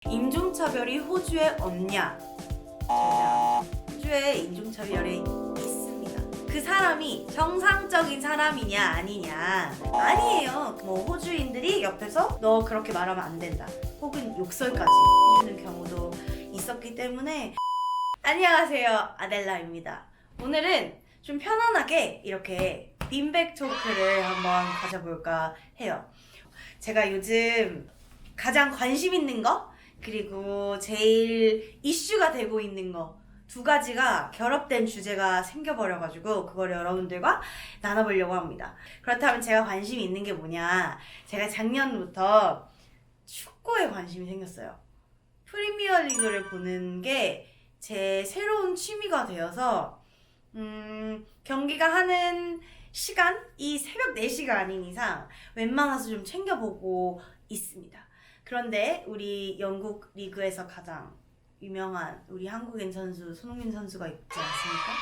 인종차별이 호주에 없냐? 자자, 호주에 인종차별이 있습니다. 그 사람이 정상적인 사람이냐 아니냐? 아니에요. 뭐 호주인들이 옆에서 너 그렇게 말하면 안 된다 혹은 욕설까지 해주는 경우도 있었기 때문에. 안녕하세요, 아델라입니다. 오늘은 좀 편안하게 이렇게 빈백 토크를 한번 가져볼까 해요. 제가 요즘 가장 관심 있는 거, 그리고 제일 이슈가 되고 있는 거 두 가지가 결합된 주제가 생겨버려가지고 그걸 여러분들과 나눠보려고 합니다. 그렇다면 제가 관심이 있는 게 뭐냐? 제가 작년부터 축구에 관심이 생겼어요. 프리미어 리그를 보는 게 제 새로운 취미가 되어서 경기가 하는 시간이 새벽 4시가 아닌 이상 웬만해서 좀 챙겨보고 있습니다. 그런데 우리 영국 리그에서 가장 유명한 우리 한국인 선수 손흥민 선수가 있지 않습니까?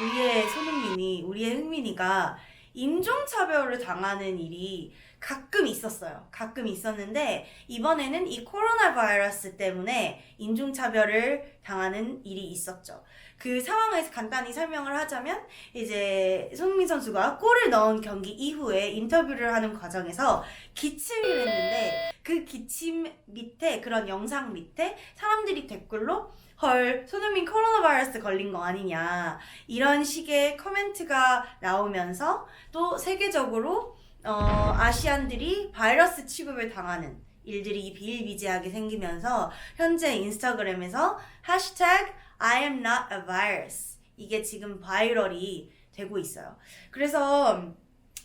우리의 손흥민이, 우리의 흥민이가 인종차별을 당하는 일이 가끔 있었어요. 가끔 있었는데 이번에는 이 코로나 바이러스 때문에 인종차별을 당하는 일이 있었죠. 그 상황에서 간단히 설명을 하자면 이제 손흥민 선수가 골을 넣은 경기 이후에 인터뷰를 하는 과정에서 기침을 했는데 그 기침 밑에, 그런 영상 밑에 사람들이 댓글로 헐, 손흥민 코로나 바이러스 걸린 거 아니냐, 이런 식의 코멘트가 나오면서 또 세계적으로 아시안들이 바이러스 취급을 당하는 일들이 비일비재하게 생기면서 현재 인스타그램에서 해시태그 I am not a virus, 이게 지금 바이럴이 되고 있어요. 그래서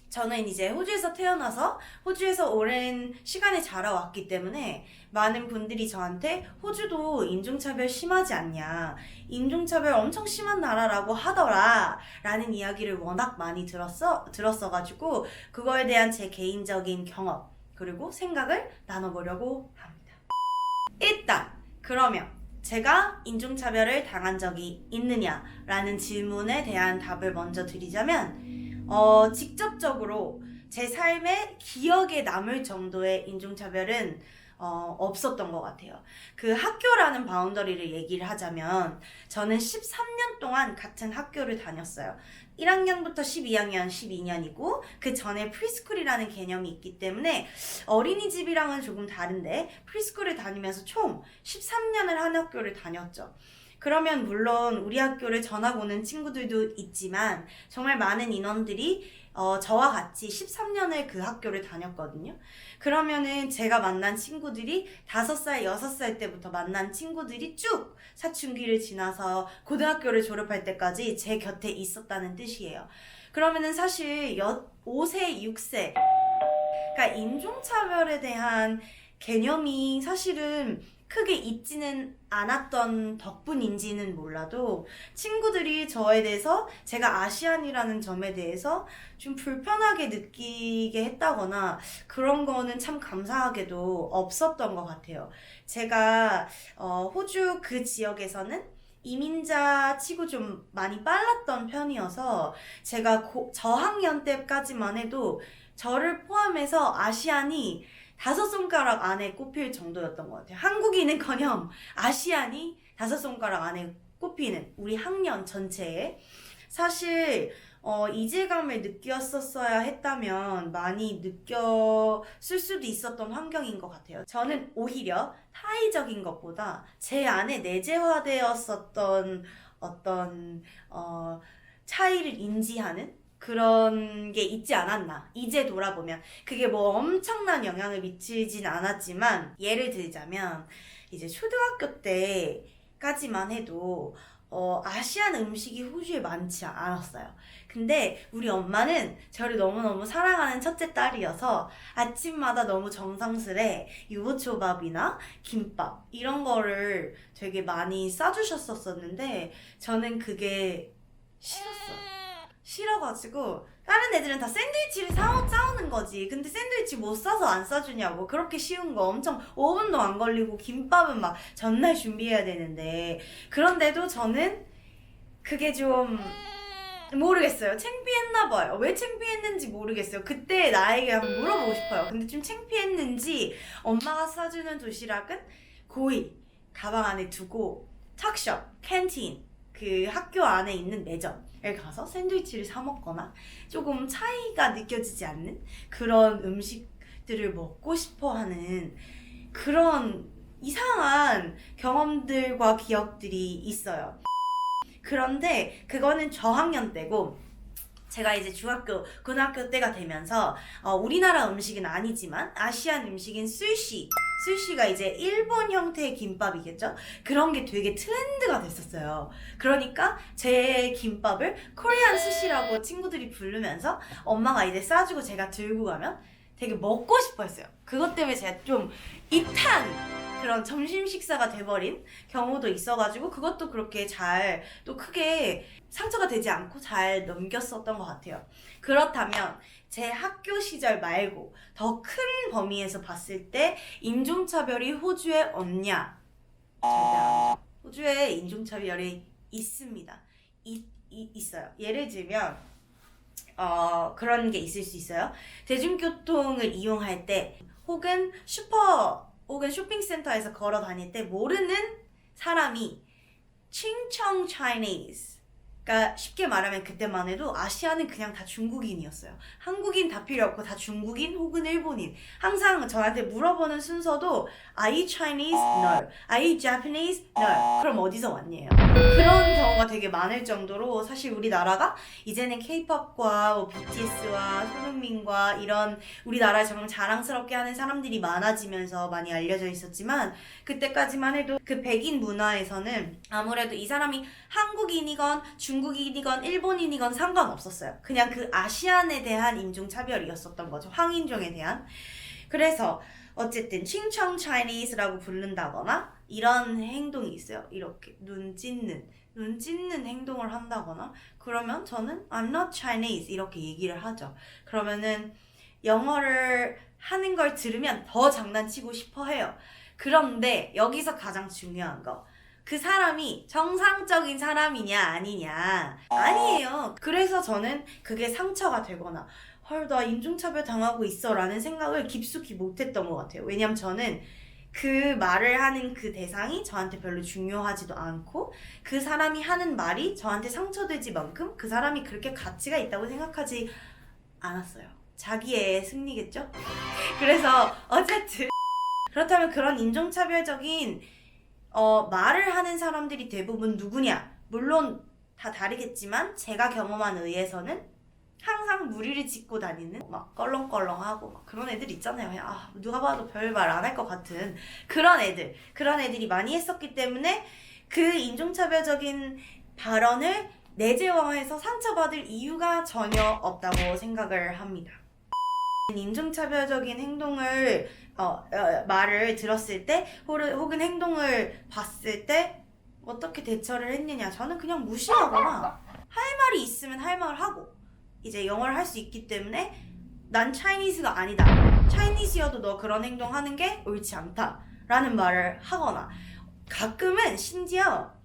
저는 이제 호주에서 태어나서 호주에서 오랜 시간을 자라왔기 때문에 많은 분들이 저한테 호주도 인종차별 심하지 않냐, 인종차별 엄청 심한 나라라고 하더라 라는 이야기를 워낙 많이 들었어가지고 그거에 대한 제 개인적인 경험 그리고 생각을 나눠보려고 합니다. 일단 그러면 제가 인종차별을 당한 적이 있느냐라는 질문에 대한 답을 먼저 드리자면 직접적으로 제 삶에 기억에 남을 정도의 인종차별은 없었던 것 같아요. 그 학교라는 바운더리를 얘기를 하자면 저는 13년 동안 같은 학교를 다녔어요. 1학년부터 12학년, 12년이고 그 전에 프리스쿨이라는 개념이 있기 때문에 어린이집이랑은 조금 다른데 프리스쿨을 다니면서 총 13년을 한 학교를 다녔죠. 그러면 물론 우리 학교를 전학 오는 친구들도 있지만 정말 많은 인원들이 저와 같이 13년을 그 학교를 다녔거든요. 그러면은 제가 만난 친구들이 5살, 6살 때부터 만난 친구들이 쭉 사춘기를 지나서 고등학교를 졸업할 때까지 제 곁에 있었다는 뜻이에요. 그러면은 사실 5세, 6세, 그러니까 인종차별에 대한 개념이 사실은 크게 있지는 않았던 덕분인지는 몰라도 친구들이 저에 대해서, 제가 아시안이라는 점에 대해서 좀 불편하게 느끼게 했다거나 그런 거는 참 감사하게도 없었던 것 같아요. 제가 호주 그 지역에서는 이민자 치고 좀 많이 빨랐던 편이어서 제가 저학년 때까지만 해도 저를 포함해서 아시안이 5손가락 안에 꼽힐 정도였던 것 같아요. 한국인은커녕 아시안이 5손가락 안에 꼽히는 우리 학년 전체에. 사실 이질감을 느꼈었어야 했다면 많이 느꼈을 수도 있었던 환경인 것 같아요. 저는 오히려 타의적인 것보다 제 안에 내재화되었었던 어떤 차이를 인지하는 그런 게 있지 않았나. 이제 돌아보면 그게 뭐 엄청난 영향을 미치진 않았지만, 예를 들자면 이제 초등학교 때까지만 해도 아시안 음식이 호주에 많지 않았어요. 근데 우리 엄마는 저를 너무너무 사랑하는 첫째 딸이어서 아침마다 너무 정성스레 유부초밥이나 김밥 이런 거를 되게 많이 싸주셨었는데 저는 그게 싫어가지고 다른 애들은 다 샌드위치를 싸우는 거지. 근데 샌드위치 못 싸서 안 싸주냐고. 그렇게 쉬운 거 엄청 5분도 안 걸리고 김밥은 막 전날 준비해야 되는데, 그런데도 저는 그게 좀 모르겠어요. 창피했나 봐요. 왜 창피했는지 모르겠어요. 그때 나에게 한번 물어보고 싶어요. 근데 좀 창피했는지 엄마가 싸주는 도시락은 고이 가방 안에 두고 턱숍, 캔틴 그 학교 안에 있는 매점에 가서 샌드위치를 사 먹거나 조금 차이가 느껴지지 않는 그런 음식들을 먹고 싶어 하는 그런 이상한 경험들과 기억들이 있어요. 그런데 그거는 저학년 때고 제가 이제 중학교, 고등학교 때가 되면서 우리나라 음식은 아니지만 아시안 음식인 스시가 이제 일본 형태의 김밥이겠죠? 그런 게 되게 트렌드가 됐었어요. 그러니까 제 김밥을 코리안 스시라고 친구들이 부르면서 엄마가 이제 싸주고 제가 들고 가면 되게 먹고 싶어 했어요. 그것 때문에 제가 좀 입탄 그런 점심 식사가 돼버린 경우도 있어가지고 그것도 그렇게 잘 또 크게 상처가 되지 않고 잘 넘겼었던 것 같아요. 그렇다면 제 학교 시절 말고 더 큰 범위에서 봤을 때 인종차별이 호주에 없냐? 절대 아니죠. 호주에 인종차별이 있습니다. 있어요. 예를 들면 그런 게 있을 수 있어요. 대중교통을 이용할 때 혹은 혹은 쇼핑센터에서 걸어 다닐 때 모르는 사람이 칭청 Chinese 그러니까 쉽게 말하면 그때만 해도 아시아는 그냥 다 중국인이었어요. 한국인 다 필요 없고 다 중국인 혹은 일본인. 항상 저한테 물어보는 순서도 Are you Chinese? No. Are you Japanese? No. 그럼 어디서 왔니에요? 그런 경우가 되게 많을 정도로 사실 우리나라가 이제는 K-pop과 BTS와 손흥민과 이런 우리나라를 정말 자랑스럽게 하는 사람들이 많아지면서 많이 알려져 있었지만 그때까지만 해도 그 백인 문화에서는 아무래도 이 사람이 한국인이건 중국인이건 일본인이건 상관없었어요. 그냥 그 아시안에 대한 인종차별이었었던 거죠. 황인종에 대한. 그래서 어쨌든 칭청 Chinese라고 부른다거나 이런 행동이 있어요. 이렇게 눈 찢는 행동을 한다거나 그러면 저는 I'm not Chinese 이렇게 얘기를 하죠. 그러면은 영어를 하는 걸 들으면 더 장난치고 싶어 해요. 그런데 여기서 가장 중요한 거 그 사람이 정상적인 사람이냐 아니냐 아니에요. 그래서 저는 그게 상처가 되거나 헐 나 인종차별 당하고 있어 라는 생각을 깊숙이 못했던 것 같아요. 왜냐면 저는 그 말을 하는 그 대상이 저한테 별로 중요하지도 않고 그 사람이 하는 말이 저한테 상처되지 만큼 그 사람이 그렇게 가치가 있다고 생각하지 않았어요. 자기의 승리겠죠? 그래서 어쨌든 그렇다면 그런 인종차별적인 말을 하는 사람들이 대부분 누구냐? 물론 다 다르겠지만 제가 경험한 의에서는 항상 무리를 짓고 다니는 막 껄렁껄렁하고 막 그런 애들 있잖아요. 그냥 누가 봐도 별 말 안 할 것 같은 그런 애들이 많이 했었기 때문에 그 인종차별적인 발언을 내재화해서 상처받을 이유가 전혀 없다고 생각을 합니다. 인종차별적인 행동을 말을 들었을 때 혹은 행동을 봤을 때 어떻게 대처를 했느냐. 저는 그냥 무시하거나 할 말이 있으면 할 말을 하고 이제 영어를 할 수 있기 때문에 난 차이니스가 아니다. 차이니스여도 너 그런 행동하는 게 옳지 않다 라는 말을 하거나 가끔은 심지어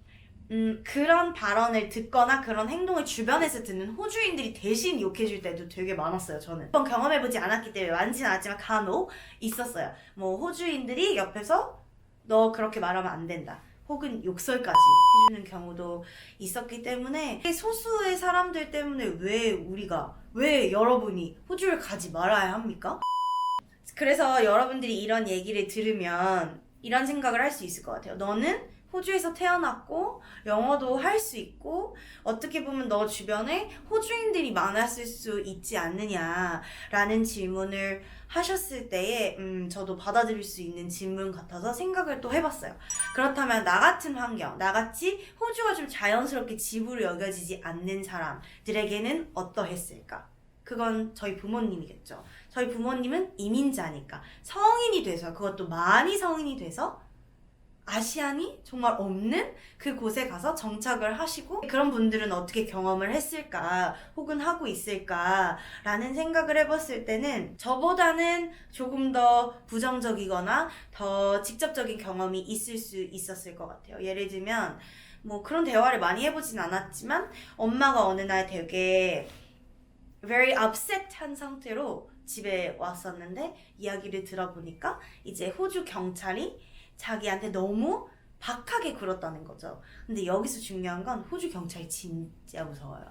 그런 발언을 듣거나 그런 행동을 주변에서 듣는 호주인들이 대신 욕해줄 때도 되게 많았어요. 저는 한번 경험해보지 않았기 때문에 많진 않았지만 간혹 있었어요. 뭐 호주인들이 옆에서 너 그렇게 말하면 안 된다 혹은 욕설까지 해주는 경우도 있었기 때문에 소수의 사람들 때문에 왜 여러분이 호주를 가지 말아야 합니까? 그래서 여러분들이 이런 얘기를 들으면 이런 생각을 할 수 있을 것 같아요. 너는 호주에서 태어났고 영어도 할 수 있고 어떻게 보면 너 주변에 호주인들이 많았을 수 있지 않느냐라는 질문을 하셨을 때에 저도 받아들일 수 있는 질문 같아서 생각을 또 해봤어요. 그렇다면 나 같은 환경, 나같이 호주가 좀 자연스럽게 집으로 여겨지지 않는 사람들에게는 어떠했을까? 그건 저희 부모님이겠죠. 저희 부모님은 이민자니까 성인이 돼서 그것도 많이 성인이 돼서 아시안이 정말 없는 그곳에 가서 정착을 하시고 그런 분들은 어떻게 경험을 했을까 혹은 하고 있을까 라는 생각을 해봤을 때는 저보다는 조금 더 부정적이거나 더 직접적인 경험이 있을 수 있었을 것 같아요. 예를 들면 뭐 그런 대화를 많이 해보진 않았지만 엄마가 어느 날 되게 very upset 한 상태로 집에 왔었는데 이야기를 들어보니까 이제 호주 경찰이 자기한테 너무 박하게 굴었다는 거죠. 근데 여기서 중요한 건 호주 경찰이 진짜 무서워요.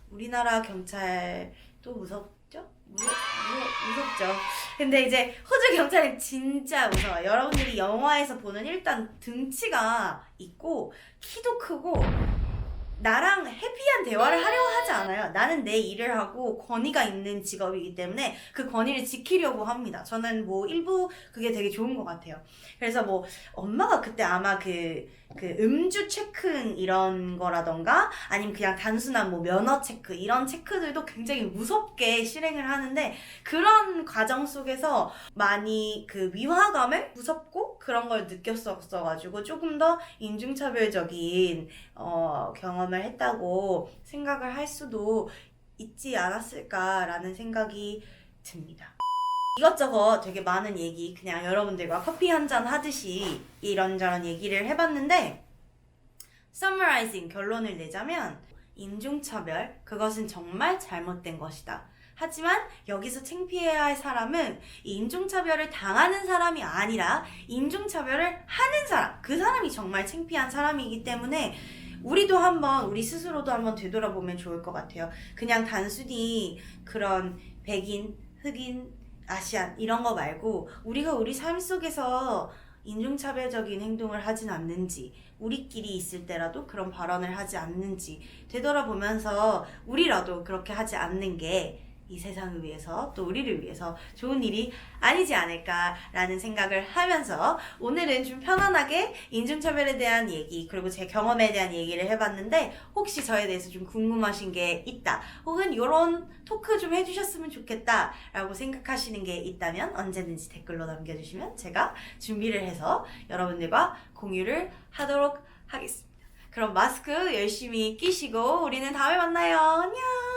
우리나라 경찰도 무섭죠? 무섭죠. 근데 이제 호주 경찰은 진짜 무서워요. 여러분들이 영화에서 보는 일단 등치가 있고 키도 크고 나랑 해피한 대화를 하려고 하지 않아요. 나는 내 일을 하고 권위가 있는 직업이기 때문에 그 권위를 지키려고 합니다. 저는 뭐 일부 그게 되게 좋은 것 같아요. 그래서 뭐 엄마가 그때 아마 그 음주 체크 이런 거라던가 아니면 그냥 단순한 뭐 면허 체크 이런 체크들도 굉장히 무섭게 실행을 하는데 그런 과정 속에서 많이 그 위화감을 무섭고 그런 걸 느꼈었어가지고 조금 더 인종차별적인 경험을 했다고 생각을 할 수도 있지 않았을까라는 생각이 듭니다. 이것저것 되게 많은 얘기 그냥 여러분들과 커피 한잔 하듯이 이런저런 얘기를 해봤는데 summarizing 결론을 내자면 인종차별 그것은 정말 잘못된 것이다. 하지만 여기서 창피해야 할 사람은 이 인종차별을 당하는 사람이 아니라 인종차별을 하는 사람 그 사람이 정말 창피한 사람이기 때문에 우리도 한번 우리 스스로도 한번 되돌아보면 좋을 것 같아요. 그냥 단순히 그런 백인, 흑인, 아시안 이런 거 말고 우리가 우리 삶 속에서 인종차별적인 행동을 하진 않는지 우리끼리 있을 때라도 그런 발언을 하지 않는지 되돌아보면서 우리라도 그렇게 하지 않는 게 이 세상을 위해서 또 우리를 위해서 좋은 일이 아니지 않을까라는 생각을 하면서 오늘은 좀 편안하게 인종차별에 대한 얘기 그리고 제 경험에 대한 얘기를 해봤는데 혹시 저에 대해서 좀 궁금하신 게 있다 혹은 이런 토크 좀 해주셨으면 좋겠다 라고 생각하시는 게 있다면 언제든지 댓글로 남겨주시면 제가 준비를 해서 여러분들과 공유를 하도록 하겠습니다. 그럼 마스크 열심히 끼시고 우리는 다음에 만나요. 안녕.